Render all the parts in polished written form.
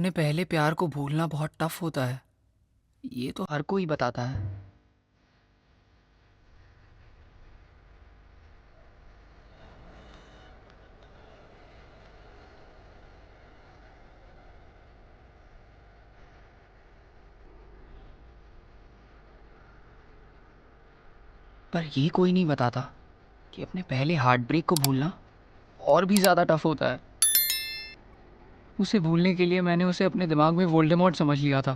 अपने पहले प्यार को भूलना बहुत टफ होता है, ये तो हर कोई बताता है। पर ये कोई नहीं बताता कि अपने पहले हार्ट ब्रेक को भूलना और भी ज़्यादा टफ होता है। उसे भूलने के लिए मैंने उसे अपने दिमाग में वोल्डेमॉर्ट समझ लिया था।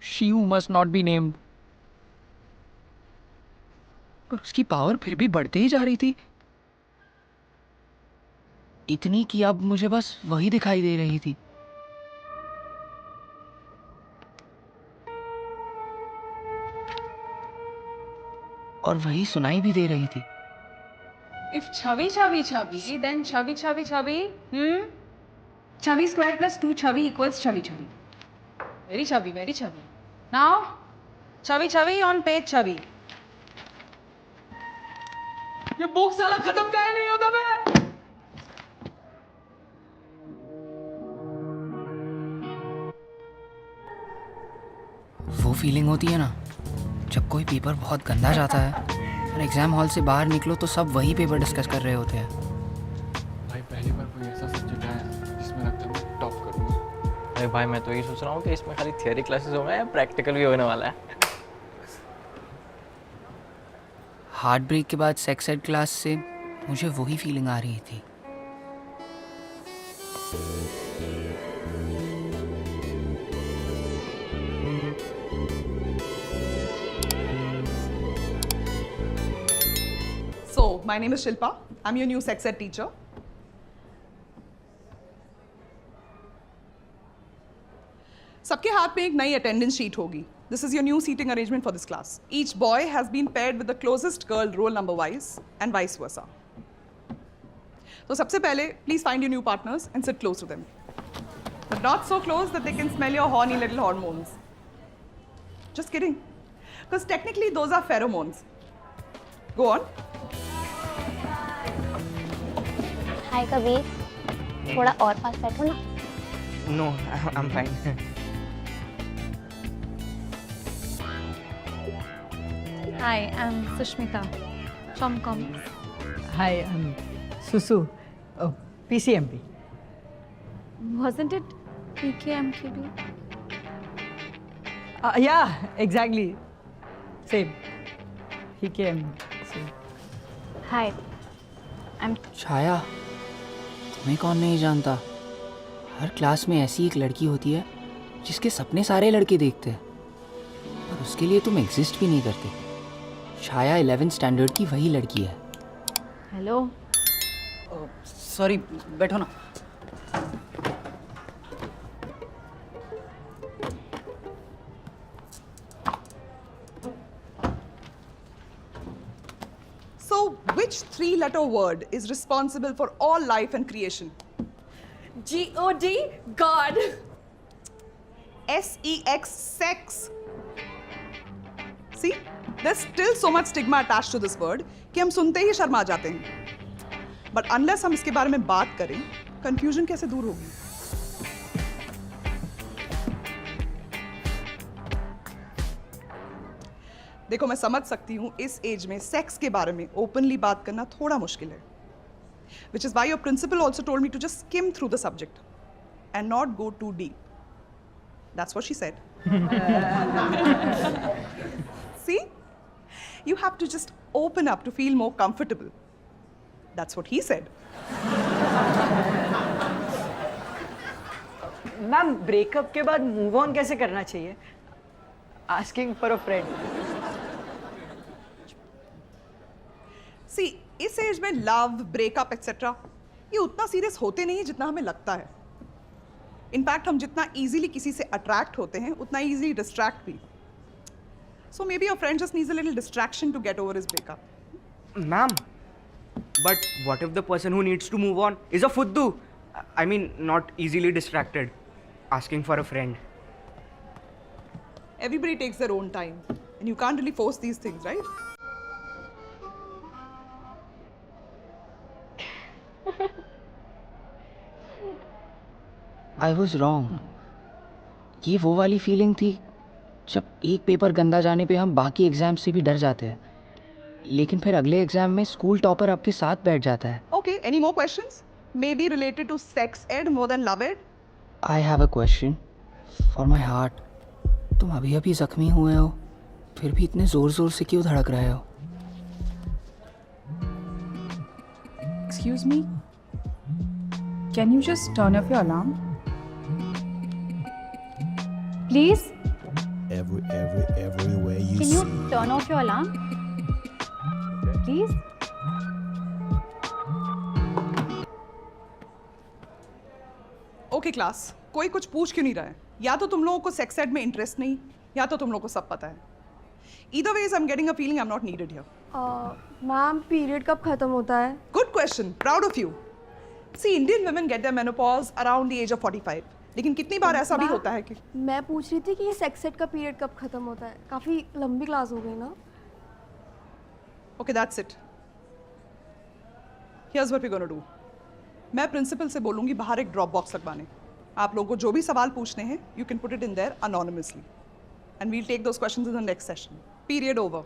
She who must not be named. पर उसकी पावर फिर भी बढ़ते ही जा रही थी, इतनी कि अब मुझे बस वही दिखाई दे रही थी। और वही सुनाई भी दे रही थी। If chubby, chubby, chubby, then chubby, chubby, chubby. Chubby squared plus 2 chubby equals chubby, chubby. Very chubby, very chubby. Now, chubby, chubby on page chubby. ये बुक साला खत्म काहे नहीं होता बे? वो फीलिंग होती है ना, जब कोई पेपर बहुत गंदा जाता है और एग्जाम हॉल से बाहर निकलो तो सब वही पेपर डिस्कस कर रहे होते हैं। भाई पहली बार कोई ऐसा सब्जेक्ट आया जिसमें लगता है मैं टॉप करूँगा। अरे भाई मैं तो ये सोच रहा हूँ कि इसमें खाली थियरी क्लासेस हो गए, प्रैक्टिकल भी होने वाला है। हार्ट ब्रेक के बाद सेक्स एड क्लास से मुझे वही फीलिंग आ रही थी। So, my name is Shilpa. I'm your new sex ed teacher. सबके हाथ में एक नई अटेंडेंस शीट होगी. This is your new seating arrangement for this class. Each boy has been paired with the closest girl roll number wise and vice versa. So सबसे पहले, please find your new partners and sit close to them. But not so close that they can smell your horny little hormones. Just kidding. Because technically those are pheromones. Go on. हाय कबीर, थोड़ा और पास बैठो ना। No I am fine. Hi, I'm Sushmita from Comics. Hi, I'm Susu, PCMP. Wasn't it PKMQB? Yeah, exactly. Same. He came. Same. Hi, I'm छाया, तुम्हें कौन नहीं जानता, हर class में ऐसी एक लड़की होती है जिसके सपने सारे लड़के देखते हैं, पर उसके लिए तुम एग्जिस्ट भी नहीं करते। छाया 11th स्टैंडर्ड की वही लड़की है। हेलो। सॉरी, बैठो ना। So, which three-letter word is responsible for all life and creation? G-O-D, God. S-E-X, sex. See, there's still so much stigma attached to this word कि हम सुनते ही शर्मा जाते हैं. But unless हम इसके बारे में बात करें, confusion कैसे दूर होगी? देखो, मैं समझ सकती हूँ इस एज में सेक्स के बारे में ओपनली बात करना थोड़ा मुश्किल है. Which is why your principal also told me to just skim through the subject and not go too deep. That's what she said. See? You have to just open up to feel more comfortable. That's what he said. Ma'am, breakup के बाद move on कैसे करना चाहिए? Asking for a friend. See, इस as में love, breakup etcetera ये उतना serious होते नहीं है जितना हमें लगता है. इनफैक्ट हम जितना इजीली किसी से अट्रैक्ट होते हैं उतना इजीली डिस्ट्रैक्ट भी. So maybe your friend just needs a little distraction to get over his breakup. Ma'am, but what if the person who needs to move on is a fuddu? I mean, not easily distracted. Asking for a friend. Everybody takes their own time, and you can't really force these things, right? I was wrong. ये वो वाली feeling थी जब एक paper गंदा जाने पे हम बाकी एग्ज़ाम से भी डर जाते हैं, लेकिन फिर अगले एग्ज़ाम में स्कूल टॉपर आपके साथ बैठ जाता है। Okay, any more questions? Maybe related to sex ed more than love ed? I have a question for my heart. तुम अभी अभी ज़ख्मी हुए हो, फिर भी इतने ज़ोर ज़ोर से क्यों धड़क रहे हो? Excuse me? Can you just turn off your alarm? Please? Everywhere you Can you turn off your alarm? Please? Okay class, कोई कुछ पूछ क्यों नहीं रहा है? या तो तुम लोगों को सेक्स एड में इंटरेस्ट नहीं, या तो तुम लोगों को सब पता है। Either ways, I'm getting a feeling I'm not needed here. Ma'am period कब खत्म होता है? Good question. Proud of you. See, Indian women get their menopause around the age of 45. लेकिन कितनी बार ऐसा भी होता है कि मैं पूछ रही थी कि ये सेक्स एड का पीरियड कब खत्म होता है? काफी लंबी क्लास हो गई ना? Okay, that's it. Here's what we're going to do. मैं प्रिंसिपल से बोलूँगी बाहर एक ड्रॉप बॉक्स लगवाने। आप लोगों को जो भी सवाल पूछने हैं, you can put it in there anonymously. And we'll take those questions in the next session. Period over.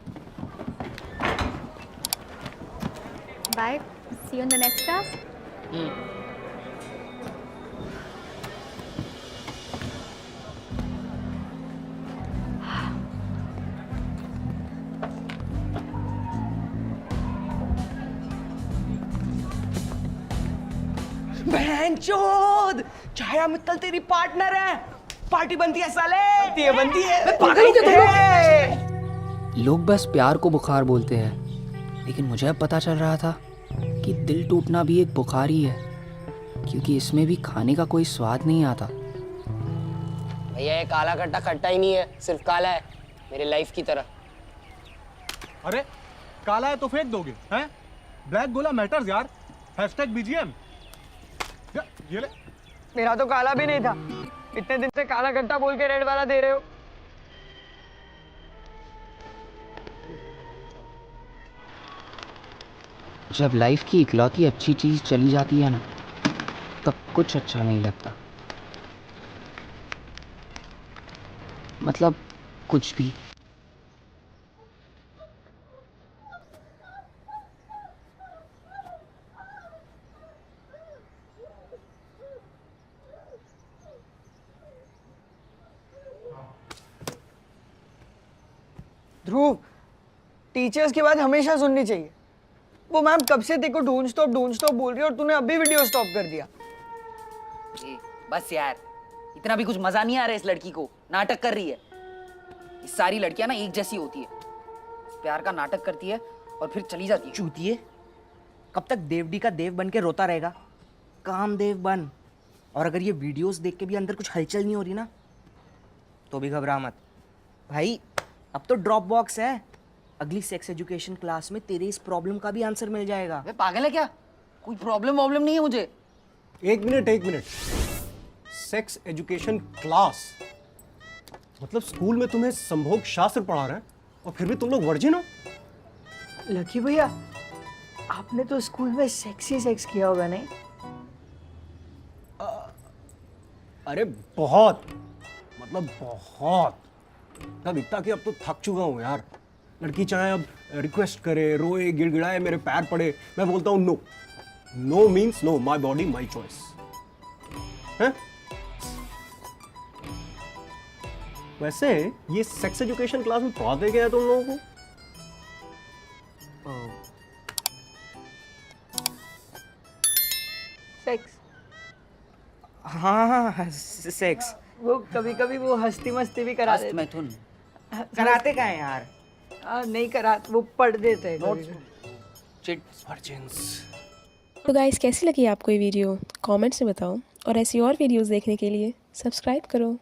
Bye. See you in the next class. बहनचोद, छाया मित्तल तेरी पार्टनर है। पार्टी बनती है साले। बनती है। पागल हो गए तुम। लोग बस प्यार को बुखार बोलते हैं, लेकिन मुझे अब पता चल रहा था कि दिल टूटना भी एक बुखार ही है, क्योंकि इसमें भी खाने का कोई स्वाद नहीं आता। भैया ये काला खट्टा खट्टा ही नहीं है, सिर्फ काला है, मेरे लाइफ की तरह। अरे काला है तो फेंक दोगे हैं? ब्लैक गोला मैटर्स यार। #BGM। ये ले। मेरा तो काला भी नहीं था, इतने दिन से काला खट्टा बोल के रेड वाला दे रहे हो। जब लाइफ की इकलौती अच्छी चीज़ चली जाती है ना, तब कुछ अच्छा नहीं लगता। मतलब कुछ भी। ध्रुव, टीचर्स की बात हमेशा सुननी चाहिए। वो मैम कब से तेरे को ढूंढ स्टॉप बोल रही है और तूने अभी वीडियो स्टॉप कर दिया। बस यार, इतना भी कुछ मजा नहीं आ रहा है इस लड़की को, नाटक कर रही है। ये सारी लड़कियां ना एक जैसी होती है, प्यार का नाटक करती है और फिर चली जाती है। चूतिए, कब तक देवडी का देव बन के रोता रहेगा? कामदेव बन। और अगर ये वीडियोस देख के भी अंदर कुछ हलचल नहीं हो रही ना, तो भी घबरा मत भाई। अब तो ड्रॉप बॉक्स है, अगली सेक्स एजुकेशन क्लास में तेरे इस प्रॉब्लम का भी आंसर मिल जाएगा। वे पागल है क्या? कोई प्रॉब्लम नहीं है मुझे। एक मिनट। सेक्स एजुकेशन क्लास मतलब स्कूल में तुम्हें संभोग शास्त्र पढ़ा रहे हैं और फिर भी तुम लोग वर्जिन हो? लकी भैया, आपने तो स्कूल में सेक्स किया होगा नहीं? अरे बहुत, मतलब बहुत। तब इतना कि अब तो थक चुका हूँ यार। लड़की चाहे अब रिक्वेस्ट करे, रोए, गिड़गिड़ाए, मेरे पैर पड़े, मैं बोलता हूँ no. No means no, my body my choice. हैं? वैसे ये सेक्स एजुकेशन क्लास में पढ़ाते क्या है तुम लोगों को? सेक्स। हाँ, सेक्स। वो कभी वो हस्ती मस्ती भी करा देते। मैथुन कराते का है यार? नहीं कराते, वो पढ़ देते हैं कभी। तो गाइस, कैसी लगी आपको ये वीडियो? कमेंट्स में बताओ, और ऐसी और वीडियोस देखने के लिए सब्सक्राइब करो।